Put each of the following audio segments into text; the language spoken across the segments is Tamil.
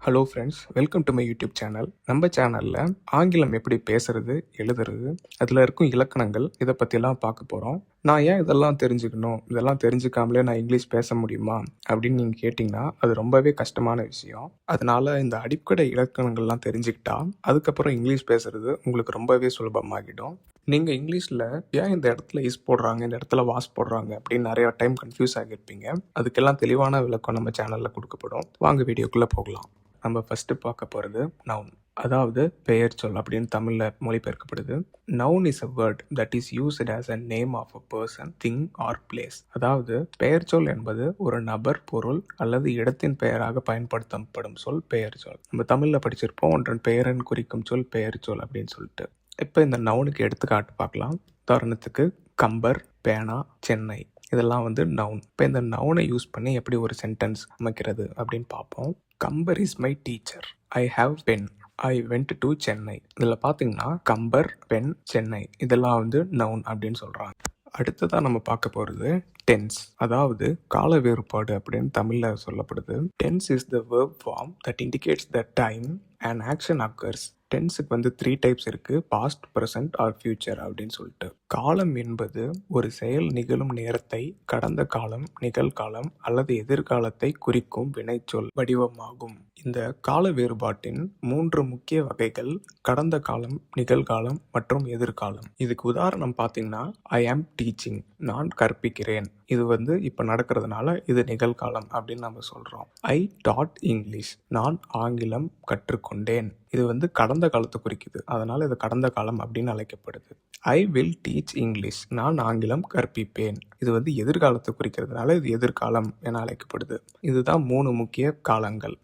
Hello friends, welcome to my YouTube channel. நம்ம சேனலில் ஆங்கிலம் எப்படி பேசுறது, எழுதுறது, அதில் இருக்கும் இலக்கணங்கள் இதை பற்றிலாம் பார்க்க போகிறோம். நான் ஏன் இதெல்லாம் தெரிஞ்சுக்கணும், இதெல்லாம் தெரிஞ்சுக்காமலே நான் இங்கிலீஷ் பேச முடியுமா அப்படின்னு நீங்கள் கேட்டிங்கன்னா அது ரொம்பவே கஷ்டமான விஷயம். அதனால் இந்த அடிப்படை இலக்கணங்கள்லாம் தெரிஞ்சுக்கிட்டா அதுக்கப்புறம் இங்கிலீஷ் பேசுறது உங்களுக்கு ரொம்பவே சுலபமாகிடும். நீங்கள் இங்கிலீஷில் ஏன் இந்த இடத்துல இஸ் போடுறாங்க, இந்த இடத்துல வாஸ் போடுறாங்க அப்படின்னு நிறையா டைம் கன்ஃபியூஸ் ஆகியிருப்பீங்க. அதுக்கெல்லாம் தெளிவான விளக்கம் நம்ம சேனலில் கொடுக்கப்படும். வாங்க வீடியோக்குள்ளே போகலாம். நம்ம ஃபஸ்ட்டு பார்க்க போகிறது நவுன், அதாவது பெயர் சொல் அப்படின்னு தமிழில் மொழிபெயர்க்கப்படுது. Noun is a word that is used as a name of a person, thing or place. அதாவது பெயர் சொல் என்பது ஒரு நபர், பொருள் அல்லது இடத்தின் பெயராக பயன்படுத்தப்படும் சொல் பெயர் சொல். நம்ம தமிழில் படிச்சிருப்போம், ஒன்றன் பெயரன் குறிக்கும் சொல் பெயர் சொல் அப்படின்னு சொல்லிட்டு. இப்போ இந்த நவுனுக்கு எடுத்துக்காட்டு பார்க்கலாம். உதாரணத்துக்கு கம்பர், பேனா, சென்னை, இதெல்லாம் நவுன். இப்போ இந்த நவுனை யூஸ் பண்ணி எப்படி ஒரு சென்டென்ஸ் அமைக்கிறது அப்படின்னு பார்ப்போம். Kambar is my teacher, I have pen, I went to Chennai. இதில் பார்த்தீங்கன்னா கம்பர், பென், சென்னை இதெல்லாம் நவுன் அப்படின்னு சொல்கிறாங்க. அடுத்ததாக நம்ம பார்க்க போகிறது டென்ஸ், அதாவது கால வேறுபாடு அப்படின்னு தமிழில் சொல்லப்படுது. Tense is the verb form that indicates the time and action occurs. டென்ஸுக்கு 3 டைப்ஸ் இருக்குது, பாஸ்ட், ப்ரெசன்ட் ஆர் ஃபியூச்சர் அப்படின்னு சொல்லிட்டு. காலம் என்பது ஒரு செயல் நிகழும் நேரத்தை கடந்த காலம், நிகழ்காலம் அல்லது எதிர்காலத்தை குறிக்கும் வினைச்சொல் வடிவமாகும். இந்த கால வேறுபாட்டின் 3 முக்கிய வகைகள் கடந்த காலம், நிகழ்காலம் மற்றும் எதிர்காலம். இதுக்கு உதாரணம் பார்த்தீங்கன்னா ஐ ஆம் டீச்சிங், நான் கற்பிக்கிறேன். இது இப்போ நடக்கிறதுனால இது நிகழ்காலம் அப்படின்னு நம்ம சொல்கிறோம். ஐ டாட் இங்கிலீஷ், நான் ஆங்கிலம் கற்றுக்கொண்டேன். இது கடந்த காலத்தை குறிக்குது, அதனால் இது கடந்த காலம் அப்படின்னு அழைக்கப்படுது. ஐ வில் டீச் இங்கிலீஷ், நான் ஆங்கிலம் கற்பிப்பேன். இது எதிர்காலத்தை குறிக்கிறதுனால இது எதிர்காலம் என அழைக்கப்படுது. இதுதான் 3 முக்கிய காலங்கள்.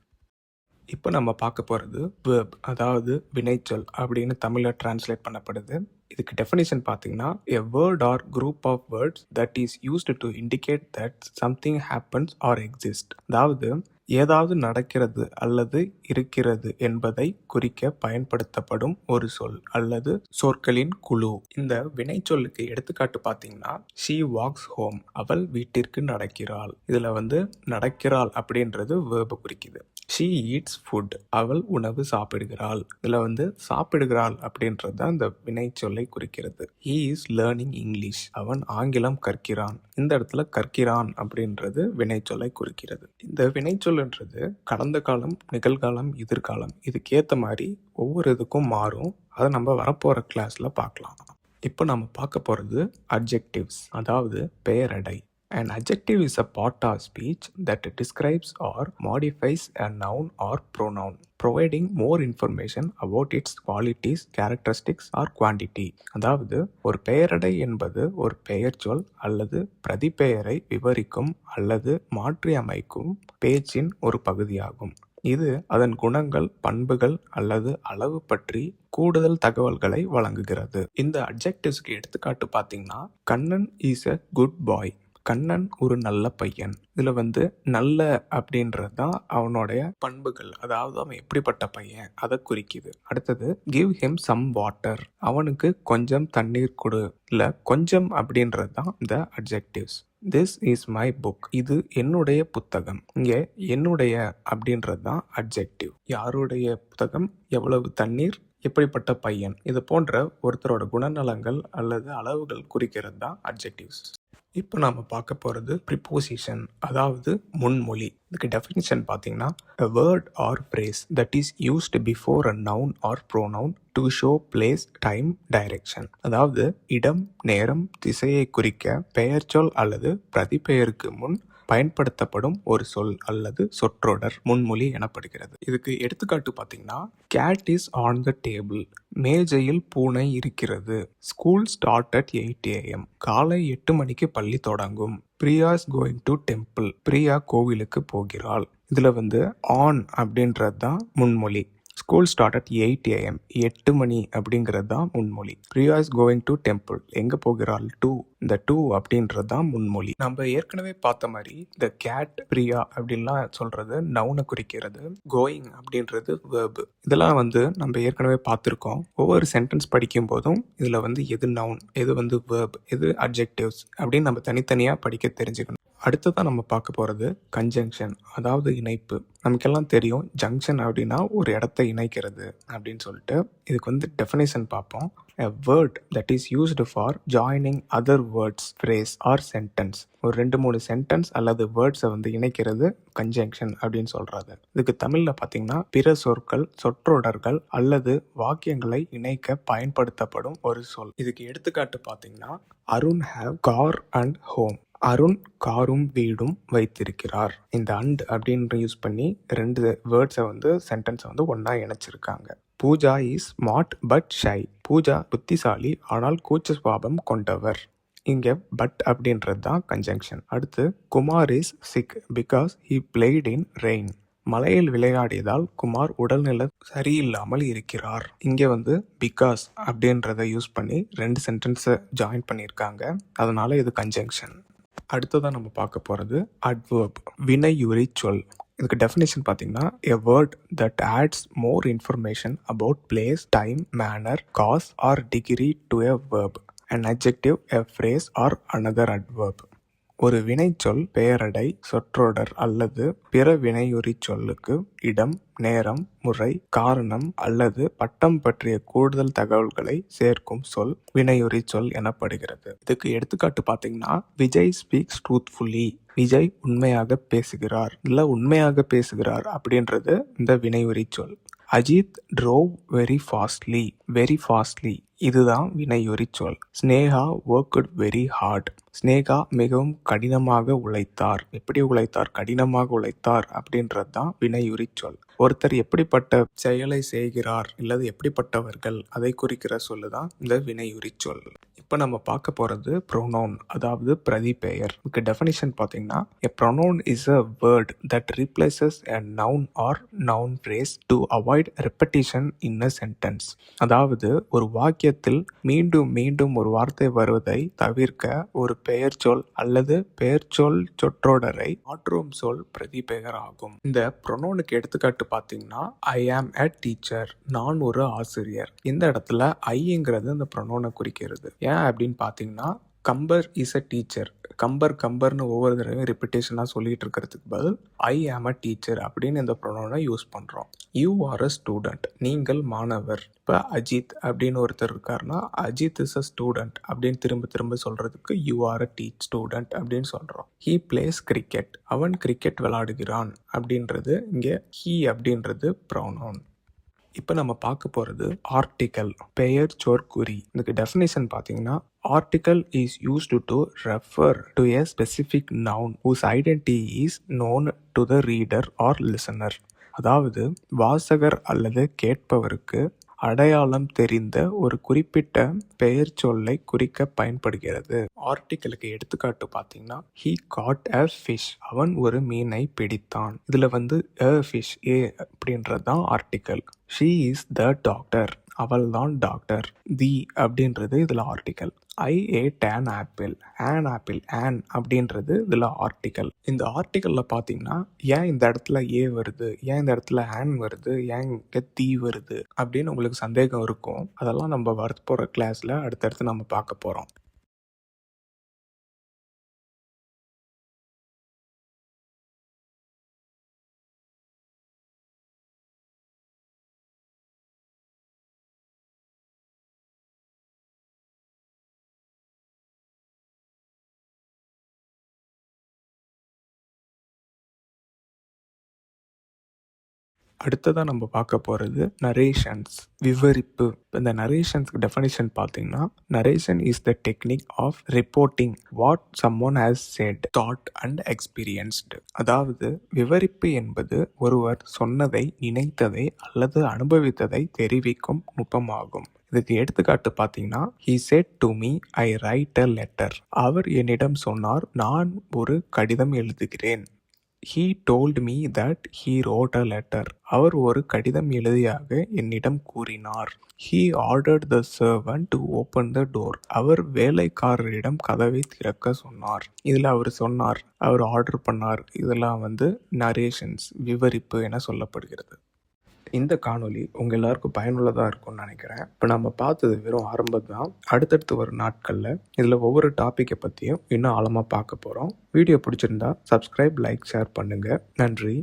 இப்போ நம்ம பார்க்க போகிறது வேர்ப், அதாவது வினைச்சொல் அப்படின்னு தமிழில் டிரான்ஸ்லேட் பண்ணப்படுது. இதுக்கு டெஃபினிஷன் பார்த்தீங்கன்னா a word or group of words that is used to indicate that something happens or exists. அதாவது ஏதாவது நடக்கிறது அல்லது இருக்கிறது என்பதை குறிக்க பயன்படுத்தப்படும் ஒரு சொல் அல்லது சொற்களின் குழு. இந்த வினைச்சொல்லுக்கு எடுத்துக்காட்டு பார்த்தீங்கன்னா she walks home, அவள் வீட்டிற்கு நடக்கிறாள். இதில் நடக்கிறாள் அப்படின்றது வேர்பை குறிக்குது. she eats food, அவள் உணவு சாப்பிடுகிறாள். இதில் சாப்பிடுகிறாள் அப்படின்றது தான் இந்த வினைச்சொல்லை குறிக்கிறது. he is learning English, அவன் ஆங்கிலம் கற்கிறான். இந்த இடத்துல கற்கிறான் அப்படின்றது வினைச்சொல்லை குறிக்கிறது. இந்த வினைச்சொல்ன்றது கடந்த காலம், நிகழ்காலம், எதிர்காலம் இதுக்கேற்ற மாதிரி ஒவ்வொரு இதுக்கும் மாறும். அதை நம்ம வரப்போகிற கிளாஸில் பார்க்கலாம். இப்போ நம்ம பார்க்க போகிறது அட்ஜெக்டிவ்ஸ், அதாவது பெயரடை. An adjective is a part of speech that describes or modifies a noun or pronoun, providing more information about its qualities, characteristics or quantity. அதாவது ஒரு பெயரடை என்பது ஒரு பெயர்ச்சொல் அல்லது பிரதிபெயரை விவரிக்கும் அல்லது மாற்றி அமைக்கும் பேச்சின் ஒரு பகுதியாகும். இது அதன் குணங்கள், பண்புகள் அல்லது அளவு பற்றி கூடுதல் தகவல்களை வழங்குகிறது. இந்த அட்ஜெக்டிவ்ஸ்க்கு எடுத்துக்காட்டு பார்த்தீங்கன்னா கண்ணன் இஸ் a குட் பாய், கண்ணன் ஒரு நல்ல பையன். இதில் நல்ல அப்படின்றது தான் அவனுடைய பண்புகள், அதாவது அவன் எப்படிப்பட்ட பையன் அதை குறிக்குது. அடுத்தது கிவ் ஹிம் சம் வாட்டர், அவனுக்கு கொஞ்சம் தண்ணீர் கொடு. இல்லை கொஞ்சம் அப்படின்றது தான் இந்த adjectives. This is my book, இது என்னுடைய புத்தகம். இங்கே என்னுடைய அப்படின்றது தான் அட்ஜெக்டிவ். யாருடைய புத்தகம், எவ்வளவு தண்ணீர், எப்படிப்பட்ட பையன், இது போன்ற ஒருத்தரோட குணநலங்கள் அல்லது அளவுகள் குறிக்கிறது தான் அட்ஜெக்டிவ்ஸ். இப்போ நாம் பார்க்க போகிறது ப்ரிப்போசிஷன், அதாவது முன்மொழி. இதுக்கு டெஃபினிஷன் பார்த்தீங்கன்னா a word or phrase that is used before a noun or pronoun to show place, time, direction. அதாவது இடம், நேரம், திசையை குறிக்க பெயர்ச்சொல் அல்லது பிரதிபெயருக்கு முன் பயன்படுத்தப்படும் ஒரு சொல் அல்லது சொற்றொடர் முன்மொழி எனப்படுகிறது. இதுக்கு எடுத்துக்காட்டு பார்த்தீங்கன்னா cat is on the table, மேஜையில் பூனை இருக்கிறது. ஸ்கூல் ஸ்டார்ட் அட் 8 AM, காலை 8 மணிக்கு பள்ளி தொடங்கும். Priya is going to temple, Priya கோவிலுக்கு போகிறாள். இதில் ஆன் அப்படின்றது தான் முன்மொழி. ஸ்கூல் ஸ்டார்ட் அட் 8 AM, 8 மணி அப்படிங்கிறது தான் முன்மொழி. Priya is going to temple, எங்கே போகிறாள், டு. இந்த டு அப்படின்றது தான் முன்மொழி. நம்ம ஏற்கனவே பார்த்த மாதிரி இந்த கேட், பிரியா அப்படின்லாம் சொல்கிறது நவுனை குறிக்கிறது. கோயிங் அப்படின்றது வேர்பு. இதெல்லாம் நம்ம ஏற்கனவே பார்த்துருக்கோம். ஒவ்வொரு சென்டென்ஸ் படிக்கும் போதும் இதில் எது நவுன், எது வேர்ப், எது அட்ஜெக்டிவ்ஸ் அப்படின்னு நம்ம தனித்தனியாக படிக்க தெரிஞ்சுக்கணும். அடுத்ததான் நம்ம பார்க்க போகிறது கன்ஜங்ஷன், அதாவது இணைப்பு. நமக்கெல்லாம் தெரியும் ஜங்ஷன் அப்படின்னா ஒரு இடத்த இணைக்கிறது அப்படின்னு சொல்லிட்டு. இதுக்கு வந்து டெஃபினேஷன் பார்ப்போம். A word that is used for joining other words, phrase or sentence. ஒரு 2-3 சென்டென்ஸ் அல்லது வேர்ட்ஸை வந்து இணைக்கிறது கன்ஜங்ஷன் அப்படின்னு சொல்றது. இதுக்கு தமிழில் பார்த்தீங்கன்னா பிற சொற்கள், சொற்றொடர்கள் அல்லது வாக்கியங்களை இணைக்க பயன்படுத்தப்படும் ஒரு சொல். இதுக்கு எடுத்துக்காட்டு பார்த்தீங்கன்னா Arun have car and home. Arun காரும் வீடும் வைத்திருக்கிறார். இந்த அண்ட் அப்படின்னு யூஸ் பண்ணி 2 வேர்ட்ஸை வந்து சென்டென்ஸை வந்து ஒன்றா இணைச்சிருக்காங்க. Pooja is smart but shy. Pooja புத்திசாலி ஆனால் கூச்ச சுபாவம் கொண்டவர். இங்கே பட் அப்படின்றது தான் கன்ஜங்ஷன். அடுத்து Kumar is sick because he played in rain. மலையில் விளையாடியதால் குமார் உடல்நிலை சரியில்லாமல் இருக்கிறார். இங்கே வந்து பிகாஸ் அப்படின்றத யூஸ் பண்ணி 2 சென்டென்ஸை ஜாயின் பண்ணியிருக்காங்க. அதனால இது கன்ஜங்ஷன். அடுத்ததான் நம்ம பார்க்க போகிறது அட்வர்ப், வினையுரி சொல். இதுக்கு டெஃபினேஷன் பார்த்தீங்கன்னா a word that adds more information about place, time, manner, cause or degree to a verb. An adjective, a phrase or another adverb. ஒரு வினைச்சொல் பெயரடை, சொற்றொடர் அல்லது பிற வினையுரி சொல்லுக்கு இடம், நேரம், முறை, காரணம் அல்லது பட்டம் பற்றிய கூடுதல் தகவல்களை சேர்க்கும் சொல் வினையுரி சொல் எனப்படுகிறது. இதுக்கு எடுத்துக்காட்டு பார்த்தீங்கன்னா விஜய் ஸ்பீக்ஸ் ட்ரூத்ஃபுல்லி. விஜய் உண்மையாக பேசுகிறார். இல்லை உண்மையாக பேசுகிறார் அப்படின்றது இந்த வினையுரி சொல். Ajith drove very fastly. Very fastly இதுதான் வினையுரி சொல். Sneha worked very hard. Sneha மிகவும் கடினமாக உழைத்தார். எப்படி உழைத்தார்? கடினமாக உழைத்தார் அப்படின்றது தான் வினையுரி சொல். ஒருத்தர் எப்படிப்பட்ட செயலை செய்கிறார் இல்லது எப்படிப்பட்டவர்கள் அதை குறிக்கிற சொல்லு தான் இந்த வினையுரி சொல். இப்போ நம்ம பார்க்க போகிறது ப்ரொனவுன், அதாவது பிரதிபெயர். இதுக்கு டெஃபினிஷன் பார்த்தீங்கன்னா a pronoun is a word that replaces a noun or noun phrase to avoid repetition in a sentence. அதாவது ஒரு வாக்கியத்தில் மீண்டும் மீண்டும் ஒரு வார்த்தை வருவதை தவிர்க்க ஒரு பெயர் சொல் அல்லது பெயர் சொல் சொற்றொடரை மாற்றும் சொல் பிரதிபெயர் ஆகும். இந்த ப்ரொனவுனுக்கு எடுத்துக்காட்டு பார்த்தீங்கன்னா ஐ ஆம் a டீச்சர். நான் ஒரு ஆசிரியர். இந்த இடத்துல ஐங்கிறது இந்த ப்ரொனவுனை குறிக்கிறது. ஏன் அப்படின்னு பார்த்தீங்கன்னா கம்பர் இஸ் அ டீச்சர். கம்பர்னு ஒவ்வொரு தடவையும் ரிப்பிட்டேஷனாக சொல்லிட்டு இருக்கிறதுக்கு பதில் ஐ ஆம் அ டீச்சர் அப்படின்னு இந்த ப்ரொனவுனை யூஸ் பண்ணுறோம். You are a student. நீங்கள் மாணவர். இப்போ அஜித் அப்படின்னு ஒருத்தர் இருக்காருன்னா அஜித் இஸ் அ ஸ்டூடெண்ட் அப்படின்னு திரும்ப திரும்ப சொல்கிறதுக்கு யூ ஆர் அ ஸ்டூடெண்ட் அப்படின்னு சொல்கிறோம். He plays cricket. அவன் கிரிக்கெட் விளையாடுகிறான் அப்படின்றது இங்கே ஹீ அப்படின்றது ப்ரொனவுன். இப்போ நம்ம பார்க்க போகிறது ஆர்டிக்கல், பெயர் சொற்குறி. இதுக்கு டெஃபினேஷன் பார்த்தீங்கன்னா article is used to refer to a specific noun whose identity is known to the reader or listener. அதாவது வாசகர் அல்லது கேட்பவருக்கு அடையாளம் தெரிந்த ஒரு குறிப்பிட்ட பெயர் சொல்லை குறிக்க பயன்படுகிறது. ஆர்டிக்கலுக்கு எடுத்துக்காட்டு பார்த்தீங்கன்னா ஹீ காட் அ ஃபிஷ். அவன் ஒரு மீனை பிடித்தான். இதுல வந்து அ ஃபிஷ் ஏ அப்படின்றது தான் article. She is the doctor. அவள் தான் டாக்டர். தி அப்படின்றது இதில் article. I ate an apple. On அப்படின்றது இதில் ஆர்டிக்கல். இந்த ஆர்டிக்கலில் பார்த்தீங்கன்னா ஏன் இந்த இடத்துல ஏ வருது, ஏன் இந்த இடத்துல ஆன் வருது, ஏன் இங்கே தி வருது அப்படின்னு உங்களுக்கு சந்தேகம் இருக்கும். அதெல்லாம் நம்ம வரப்போகிற கிளாஸில் அடுத்தடுத்து நம்ம பார்க்க போகிறோம். அடுத்ததாக நம்ம பார்க்க போகிறது நரேஷன்ஸ், விவரிப்பு. இந்த நரேஷன்ஸ்க்கு டெஃபினிஷன் பார்த்தீங்கன்னா narration is the technique of reporting what someone has said, thought and experienced. அதாவது விவரிப்பு என்பது ஒருவர் சொன்னதை, நினைத்ததை அல்லது அனுபவித்ததை தெரிவிக்கும் நுட்பமாகும். இதுக்கு எடுத்துக்காட்டு பார்த்தீங்கன்னா he said to me I write a letter. அவர் என்னிடம் சொன்னார், நான் ஒரு கடிதம் எழுதுகிறேன். He told me that he wrote a letter. அவர் ஒரு கடிதம் எழுதியாக என்னிடம் கூறினார். He ordered the servant to open the door. அவர் வேலைக்காரரிடம் கதவை திறக்க சொன்னார். இதில் அவர் சொன்னார், அவர் ஆர்டர் பண்ணார். இதெல்லாம் வந்து நரேஷன்ஸ், விவரிப்பு என சொல்லப்படுகிறது. இந்த காணொளி உங்கள் எல்லாருக்கும் பயனுள்ளதாக இருக்கும்னு நினைக்கிறேன். இப்போ நம்ம பார்த்தது வெறும் ஆரம்பம் தான். அடுத்தடுத்து வரும் நாட்களில் இதில் ஒவ்வொரு டாப்பிக்கை பற்றியும் இன்னும் ஆழமாக பார்க்க போகிறோம். வீடியோ பிடிச்சிருந்தா சப்ஸ்கிரைப், லைக், ஷேர் பண்ணுங்கள். நன்றி.